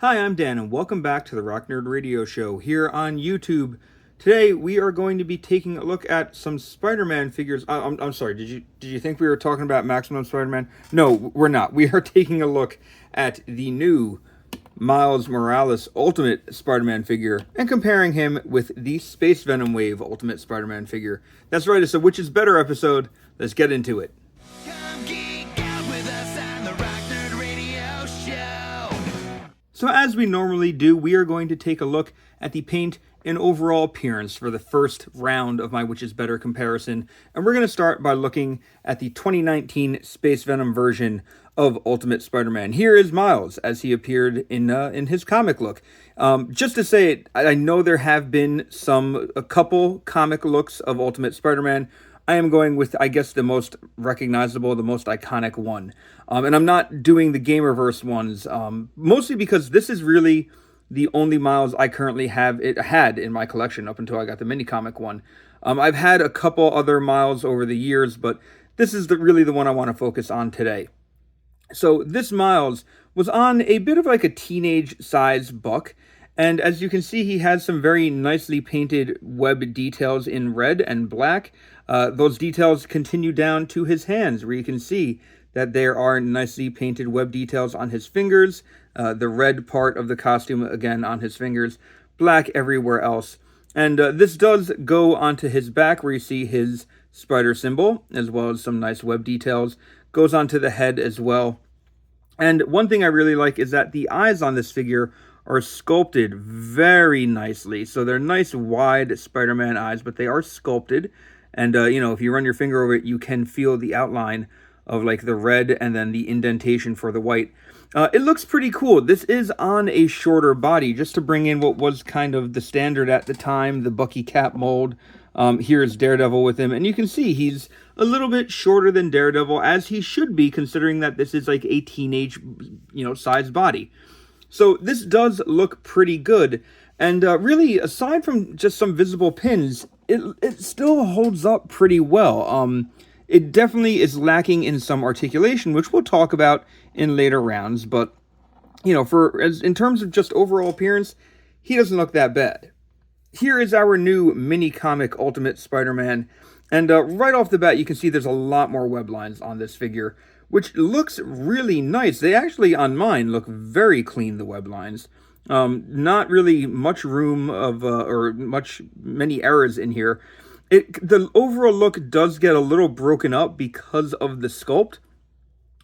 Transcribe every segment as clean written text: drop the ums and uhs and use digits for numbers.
Hi, I'm Dan, and welcome back to the Rock Nerd Radio Show here on YouTube. Today we are going to be taking a look at some Spider-Man figures. I'm sorry. Did you think we were talking about Maximum Spider-Man? No, we're not. We are taking a look at the new Miles Morales Ultimate Spider-Man figure and comparing him with the Space Venom Wave Ultimate Spider-Man figure. That's right. It's a which is better episode. Let's get into it. So as we normally do, we are going to take a look at the paint and overall appearance for the first round of my Which is Better comparison. And we're going to start by looking at the 2019 Space Venom version of Ultimate Spider-Man. Here is Miles as he appeared in his comic look. Just to say it, I know there have been a couple comic looks of Ultimate Spider-Man. I am going with, I guess, the most recognizable, the most iconic one. And I'm not doing the Gamerverse ones, mostly because this is really the only Miles I currently had in my collection up until I got the mini comic one. I've had a couple other Miles over the years, but this is really the one I want to focus on today. So this Miles was on a bit of like a teenage size buck. And as you can see, he has some very nicely painted web details in red and black. Those details continue down to his hands, where you can see that there are nicely painted web details on his fingers. The red part of the costume, again, on his fingers. Black everywhere else. And this does go onto his back, where you see his spider symbol, as well as some nice web details. Goes onto the head as well. And one thing I really like is that the eyes on this figure are sculpted very nicely. So they're nice, wide Spider-Man eyes, but they are sculpted. And, if you run your finger over it, you can feel the outline of, like, the red and then the indentation for the white. It looks pretty cool. This is on a shorter body, just to bring in what was kind of the standard at the time, the Bucky Cap mold. Here's Daredevil with him, and you can see he's a little bit shorter than Daredevil, as he should be, considering that this is, like, a teenage, sized body. So this does look pretty good, and really, aside from just some visible pins, it still holds up pretty well. It definitely is lacking in some articulation, which we'll talk about in later rounds, but, in terms of just overall appearance, he doesn't look that bad. Here is our new mini-comic Ultimate Spider-Man, and right off the bat, you can see there's a lot more web lines on this figure, which looks really nice. They actually, on mine, look very clean, the web lines. Not really much room of, many errors in here. The overall look does get a little broken up because of the sculpt,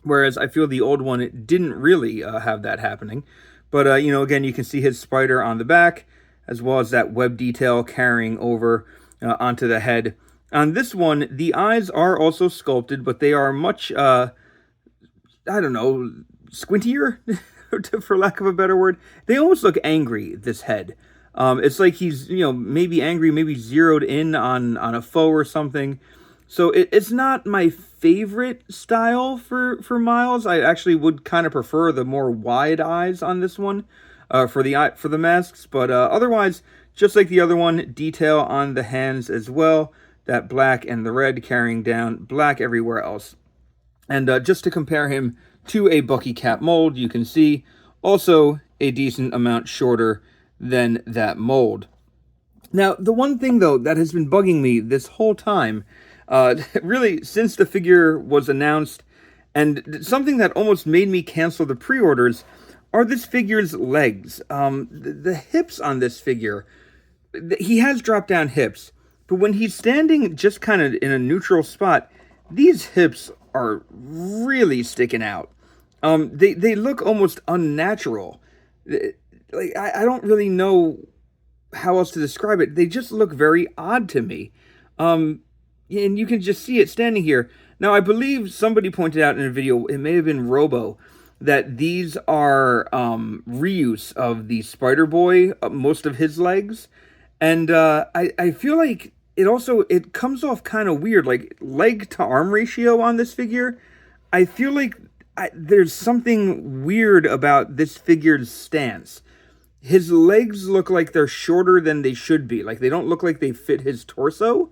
whereas I feel the old one, it didn't really have that happening. But, again, you can see his spider on the back, as well as that web detail carrying over onto the head. On this one, the eyes are also sculpted, but they are much, squintier, for lack of a better word. They almost look angry, this head. It's like he's, maybe angry, maybe zeroed in on a foe or something. So it's not my favorite style for Miles. I actually would kind of prefer the more wide eyes on this one for the masks. But otherwise, just like the other one, detail on the hands as well. That black and the red carrying down, black everywhere else. And just to compare him to a Bucky Cap mold, you can see also a decent amount shorter than that mold. Now, the one thing, though, that has been bugging me this whole time, really since the figure was announced, and something that almost made me cancel the pre-orders, are this figure's legs. The hips on this figure, he has drop-down hips, but when he's standing just kind of in a neutral spot, these hips are really sticking out. They look almost unnatural. I don't really know how else to describe it. They just look very odd to me. And you can just see it standing here. Now, I believe somebody pointed out in a video, it may have been Robo, that these are reuse of the Spider-Boy, most of his legs. And I feel like it comes off kind of weird, like leg to arm ratio on this figure. I feel like there's something weird about this figure's stance. His legs look like they're shorter than they should be. Like, they don't look like they fit his torso.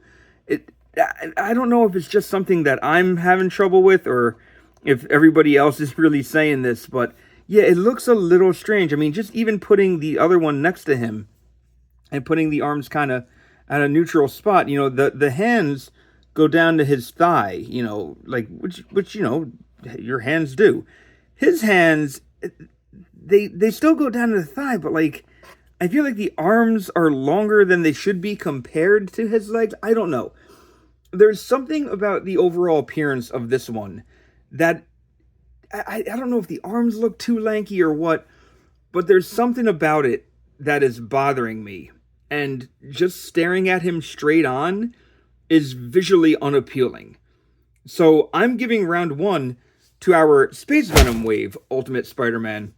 I don't know if it's just something that I'm having trouble with, or if everybody else is really saying this, but Yeah, it looks a little strange. I mean, just even putting the other one next to him and putting the arms kind of at a neutral spot, the hands go down to his thigh, like which your hands do. His hands, they still go down to the thigh, but like I feel like the arms are longer than they should be compared to his legs. I don't know. There's something about the overall appearance of this one that I don't know if the arms look too lanky or what, but there's something about it that is bothering me. And just staring at him straight on is visually unappealing. So I'm giving round 1 to our Space Venom Wave Ultimate Spider-Man.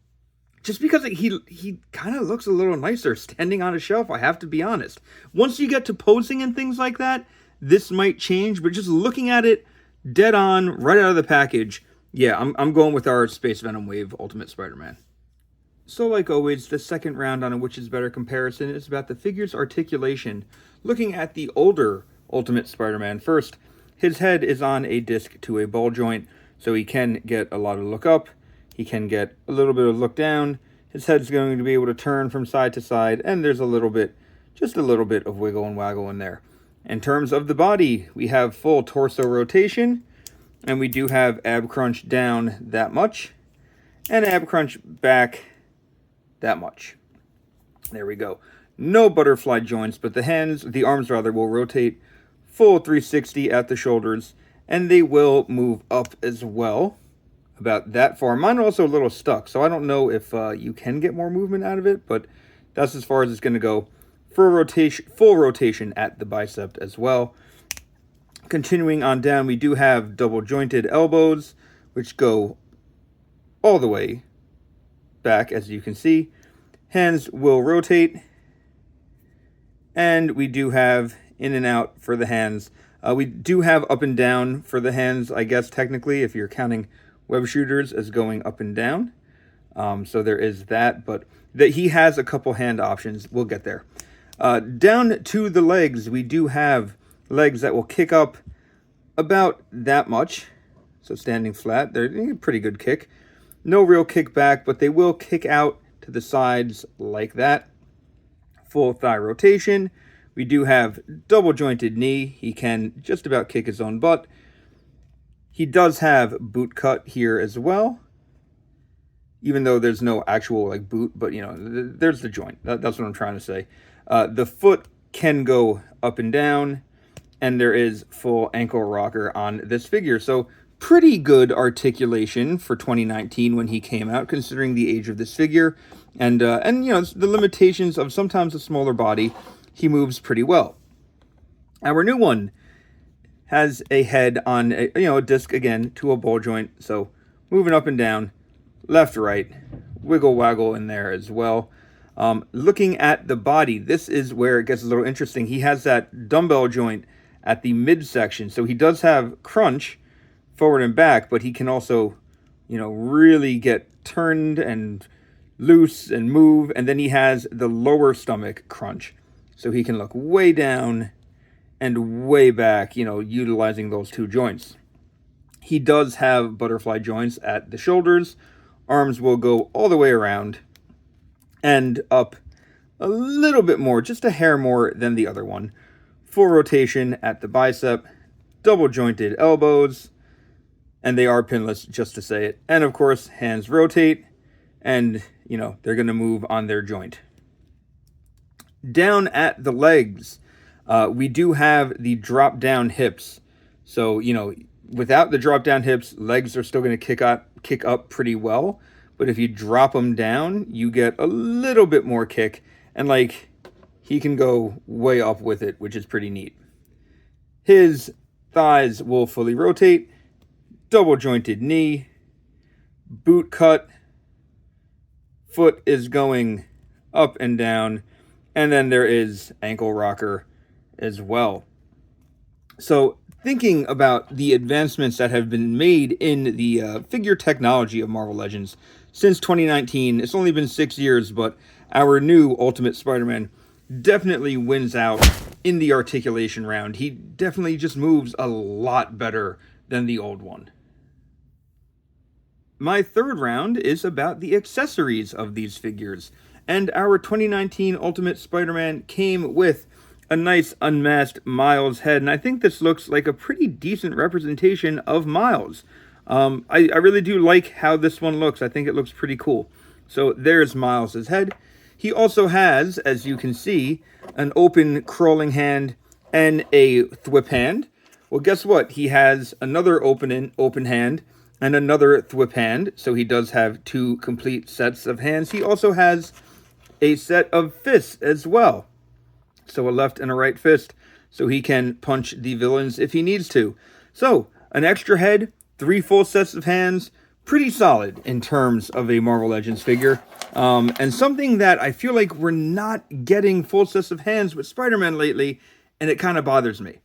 Just because he kind of looks a little nicer standing on a shelf, I have to be honest. Once you get to posing and things like that, this might change, but just looking at it dead on, right out of the package, yeah, I'm going with our Space Venom Wave Ultimate Spider-Man. So like always, the second round on a which is better comparison is about the figure's articulation. Looking at the older Ultimate Spider-Man first, his head is on a disc to a ball joint, so he can get a lot of look up, he can get a little bit of look down, his head's going to be able to turn from side to side, and there's just a little bit of wiggle and waggle in there. In terms of the body, we have full torso rotation, and we do have ab crunch down that much, and ab crunch back that much. There we go. No butterfly joints, but the arms will rotate full 360 at the shoulders, and they will move up as well, about that far. Mine are also a little stuck, so I don't know if you can get more movement out of it, but that's as far as it's going to go. For rotation, full rotation at the bicep as well. Continuing on down, we do have double jointed elbows, which go all the way back, as you can see. Hands will rotate, and we do have in and out for the hands. We do have up and down for the hands, I guess technically, if you're counting web shooters as going up and down. So there is that, but he has a couple hand options. We'll get there. Down to the legs, we do have legs that will kick up about that much. So standing flat, they're a pretty good kick. No real kick back, but they will kick out to the sides like that. Full thigh rotation. We do have double jointed knee. He can just about kick his own butt. He does have boot cut here as well, even though there's no actual boot, but there's the joint. That's what I'm trying to say. The foot can go up and down, and there is full ankle rocker on this figure. So pretty good articulation for 2019 when he came out, considering the age of this figure, and the limitations of sometimes a smaller body. He moves pretty well. Our new one has a head on a disc again to a ball joint, so moving up and down, left, right, wiggle waggle in there as well. Looking at the body, this is where it gets a little interesting. He has that dumbbell joint at the midsection, so he does have crunch forward and back, but he can also really get turned and loose and move, and then he has the lower stomach crunch, so he can look way down and way back, utilizing those two joints. He does have butterfly joints at the shoulders. Arms will go all the way around and up a little bit more, just a hair more than the other one. Full rotation at the bicep, double jointed elbows, and they are pinless, just to say it. And of course, hands rotate, and they're going to move on their joint. Down at the legs, we do have the drop down hips. So, without the drop down hips, legs are still going to kick up pretty well. But if you drop them down, you get a little bit more kick. And he can go way up with it, which is pretty neat. His thighs will fully rotate. Double jointed knee. Boot cut. Foot is going up and down. And then there is ankle rocker as well. So thinking about the advancements that have been made in the figure technology of Marvel Legends since 2019, it's only been 6 years, but our new Ultimate Spider-Man definitely wins out in the articulation round. He definitely just moves a lot better than the old one. my third round is about the accessories of these figures. And our 2019 Ultimate Spider-Man came with a nice unmasked Miles head, and I think this looks like a pretty decent representation of Miles. I really do like how this one looks. I think it looks pretty cool. So there's Miles' head. He also has, as you can see, an open crawling hand and a thwip hand. Well, guess what? He has another open hand and another thwip hand, so he does have two complete sets of hands. He also has a set of fists as well. So a left and a right fist, so he can punch the villains if he needs to. So, an extra head, 3 full sets of hands, pretty solid in terms of a Marvel Legends figure. And something that I feel like we're not getting full sets of hands with Spider-Man lately, and it kind of bothers me.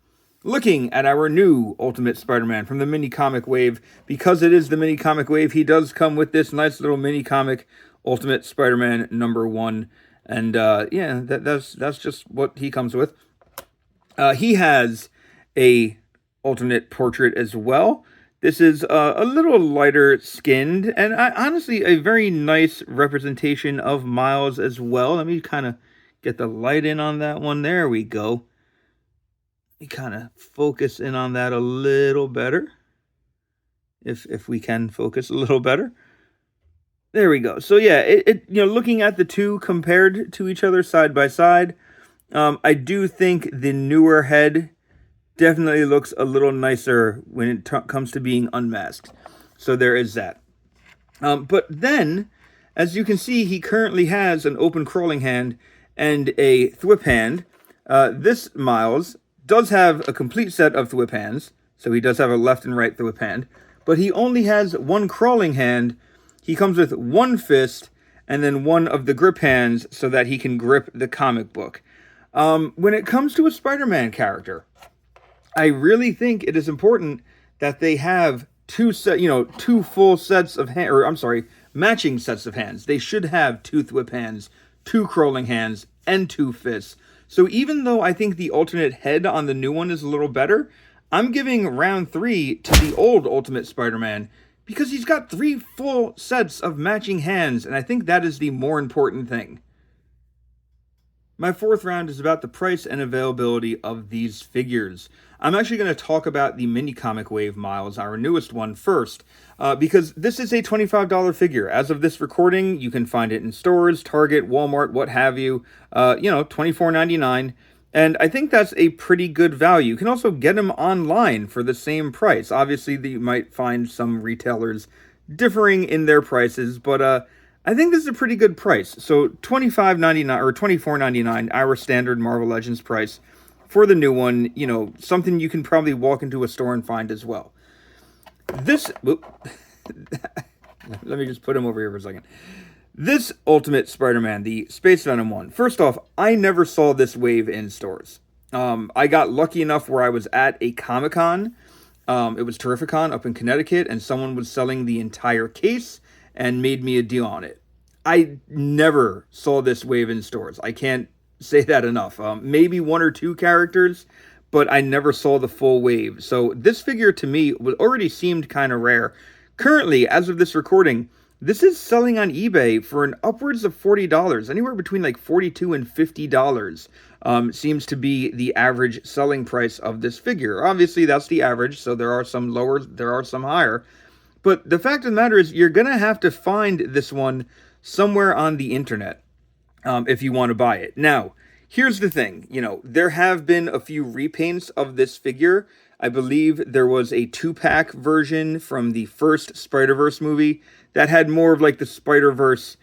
Looking at our new Ultimate Spider-Man from the mini comic wave, because it is the mini comic wave, he does come with this nice little mini comic Ultimate Spider-Man #1. And yeah, that's just what he comes with. He has a alternate portrait as well. This is a little lighter skinned, and honestly a very nice representation of Miles as well. Let me kind of get the light in on that one. There we go. Let me kind of focus in on that a little better. If we can focus a little better. There we go. So yeah, looking at the two compared to each other side by side, I do think the newer head definitely looks a little nicer when it comes to being unmasked. So there is that. But then, as you can see, he currently has an open crawling hand and a thwip hand. This Miles does have a complete set of thwip hands, so he does have a left and right thwip hand, but he only has one crawling hand. He comes with one fist and then one of the grip hands so that he can grip the comic book. When it comes to a Spider-Man character, I really think it is important that they have two full sets of matching sets of hands. They should have 2 thwip hands, 2 crawling hands, and 2 fists. So even though I think the alternate head on the new one is a little better, I'm giving round 3 to the old Ultimate Spider-Man, because he's got 3 full sets of matching hands, and I think that is the more important thing. My fourth round is about the price and availability of these figures. I'm actually going to talk about the mini comic wave Miles, our newest one, first, because this is a $25 figure. As of this recording, you can find it in stores, Target, Walmart, what have you, $24.99. And I think that's a pretty good value. You can also get them online for the same price. Obviously, you might find some retailers differing in their prices, but I think this is a pretty good price. So $25.99 or $24.99, our standard Marvel Legends price for the new one. Something you can probably walk into a store and find as well. Let me just put him over here for a second. This Ultimate Spider-Man, the Space Venom one, first off, I never saw this wave in stores. I got lucky enough where I was at a Comic-Con. It was Terrificon up in Connecticut, and someone was selling the entire case and made me a deal on it. I never saw this wave in stores. I can't say that enough. Maybe 1 or 2 characters, but I never saw the full wave. So this figure to me already seemed kind of rare. Currently, as of this recording, this is selling on eBay for an upwards of $40, anywhere between like $42 and $50. Seems to be the average selling price of this figure. Obviously, that's the average, so there are some lower, there are some higher. But the fact of the matter is, you're going to have to find this one somewhere on the internet if you want to buy it. Now, here's the thing. There have been a few repaints of this figure. I believe there was a 2-pack version from the first Spider-Verse movie that had more of like the Spider-Verse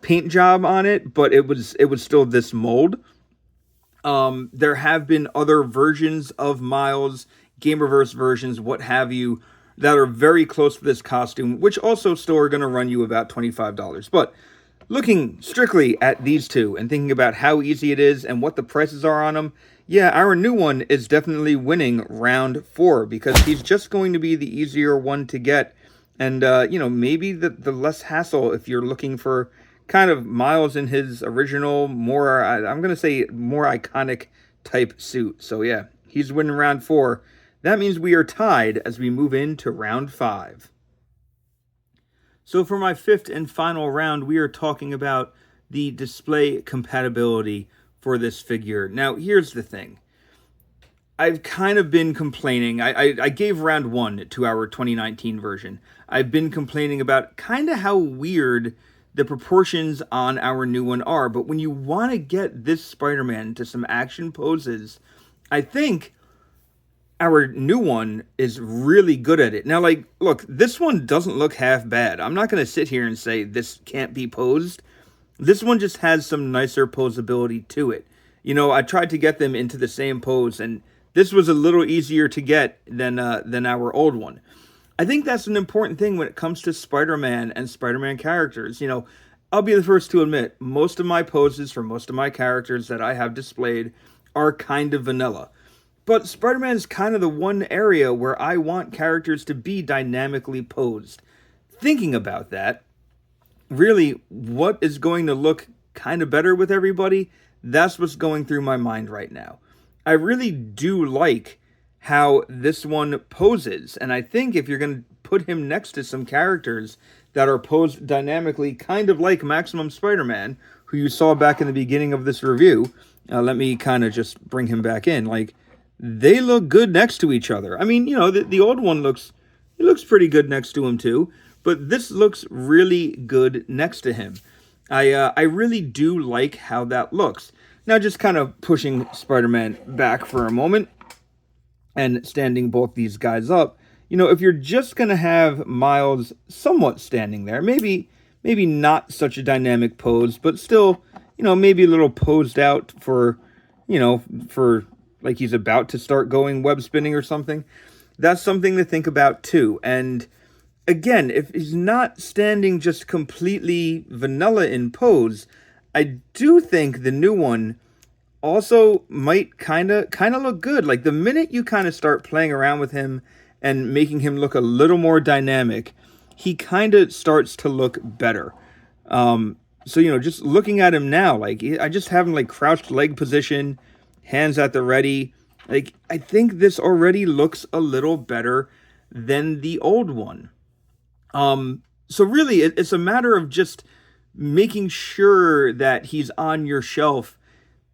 paint job on it, but it was still this mold. There have been other versions of Miles, Gamerverse versions, what have you, that are very close to this costume, which also still are going to run you about $25. But looking strictly at these two and thinking about how easy it is and what the prices are on them, yeah, our new one is definitely winning round 4 because he's just going to be the easier one to get. And, maybe the less hassle if you're looking for kind of Miles in his original, more, I'm going to say, more iconic type suit. So, yeah, he's winning round 4. That means we are tied as we move into round 5. So for my fifth and final round, we are talking about the display compatibility for this figure. Now, here's the thing. I've kind of been complaining. I gave round one to our 2019 version. I've been complaining about kind of how weird the proportions on our new one are. But when you want to get this Spider-Man to some action poses, I think our new one is really good at it. Now, like, look, this one doesn't look half bad. I'm not going to sit here and say this can't be posed. This one just has some nicer posability to it. You know, I tried to get them into the same pose, and this was a little easier to get than our old one. I think that's an important thing when it comes to Spider-Man and Spider-Man characters. You know, I'll be the first to admit, most of my poses for most of my characters that I have displayed are kind of vanilla. But Spider-Man is kind of the one area where I want characters to be dynamically posed. Thinking about that, really, what is going to look kind of better with everybody? That's what's going through my mind right now. I really do like how this one poses, and I think if you're going to put him next to some characters that are posed dynamically, kind of like Maximum Spider-Man, who you saw back in the beginning of this review, let me kind of just bring him back in, like, they look good next to each other. I mean, you know, the old one looks pretty good next to him too, but this looks really good next to him. I really do like how that looks. Now, just kind of pushing Spider-Man back for a moment and standing both these guys up, you know, if you're just going to have Miles somewhat standing there, maybe not such a dynamic pose, but still, you know, maybe a little posed out for, you know, for like he's about to start going web spinning or something. That's something to think about too. And again, if he's not standing just completely vanilla in pose, I do think the new one also might kind of look good. Like the minute you kind of start playing around with him and making him look a little more dynamic, he kind of starts to look better. So, you know, just looking at him now, like I just have him like crouched leg position, hands at the ready. Like I think this already looks a little better than the old one. So really it's a matter of just making sure that he's on your shelf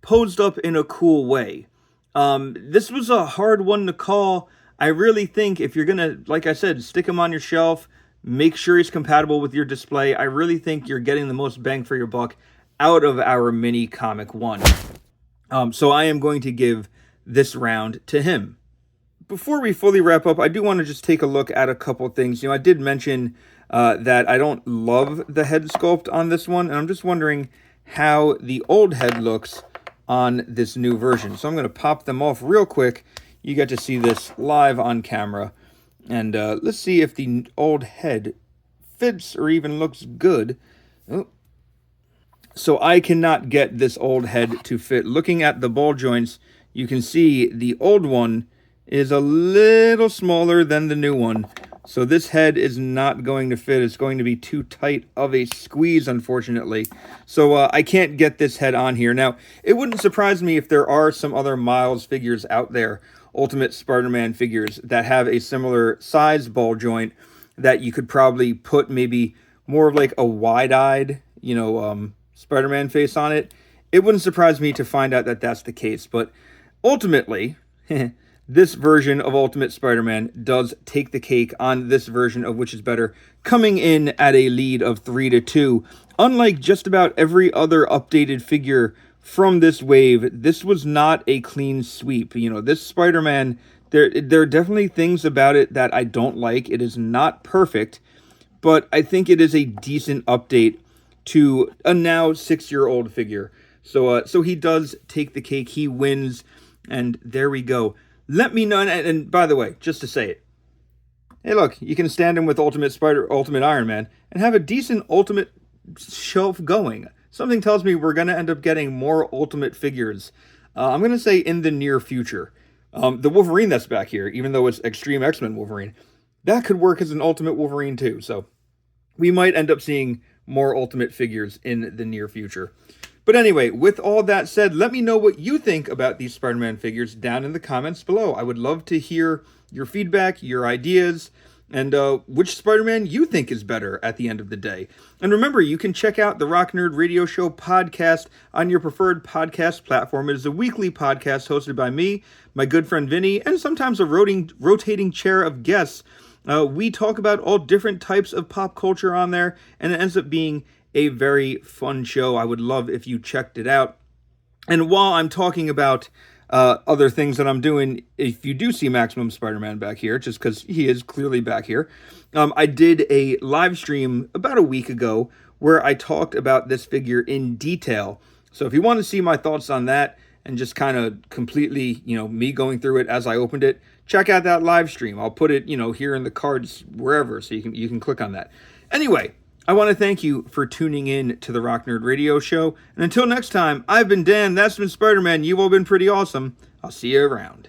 posed up in a cool way. This was a hard one to call. I really think if you're gonna, like I said, stick him on your shelf, make sure he's compatible with your display, I really think you're getting the most bang for your buck out of our mini comic one. So I am going to give this round to him. Before we fully wrap up, I do want to just take a look at a couple things. You know, I did mention that I don't love the head sculpt on this one, and I'm just wondering how the old head looks on this new version. So I'm going to pop them off real quick. You get to see this live on camera. And let's see if the old head fits or even looks good. Oh. So I cannot get this old head to fit. Looking at the ball joints, you can see the old one is a little smaller than the new one. So this head is not going to fit. It's going to be too tight of a squeeze, unfortunately. So I can't get this head on here. Now, it wouldn't surprise me if there are some other Miles figures out there, Ultimate Spider-Man figures, that have a similar size ball joint that you could probably put maybe more of like a wide-eyed, you know, Spider-Man face on it. It wouldn't surprise me to find out that that's the case. But ultimately, this version of Ultimate Spider-Man does take the cake on this version of Which Is Better, coming in at a lead of 3-2. Unlike just about every other updated figure from this wave, this was not a clean sweep. You know, this Spider-Man, there are definitely things about it that I don't like. It is not perfect, but I think it is a decent update to a now 6-year-old figure. So he does take the cake. He wins, and there we go. Let me know, and by the way, just to say it, hey, look, you can stand him with Ultimate Iron Man and have a decent Ultimate shelf going. Something tells me we're going to end up getting more Ultimate figures. I'm going to say in the near future. The Wolverine that's back here, even though it's Extreme X-Men Wolverine, that could work as an Ultimate Wolverine too. So we might end up seeing more Ultimate figures in the near future. But anyway, with all that said, let me know what you think about these Spider-Man figures down in the comments below. I would love to hear your feedback, your ideas. and which Spider-Man you think is better at the end of the day. And remember, you can check out the Rock Nerd Radio Show podcast on your preferred podcast platform. It is a weekly podcast hosted by me, my good friend Vinny, and sometimes a rotating chair of guests. We talk about all different types of pop culture on there, and it ends up being a very fun show. I would love if you checked it out. And while I'm talking about other things that I'm doing, if you do see Maximum Spider-Man back here, just because he is clearly back here, I did a live stream about a week ago where I talked about this figure in detail. So if you want to see my thoughts on that and just kind of completely, me going through it as I opened it, check out that live stream. I'll put it, here in the cards wherever, so you can click on that. Anyway, I want to thank you for tuning in to the Rock Nerd Radio Show. And until next time, I've been Dan, that's been Spider-Man. You've all been pretty awesome. I'll see you around.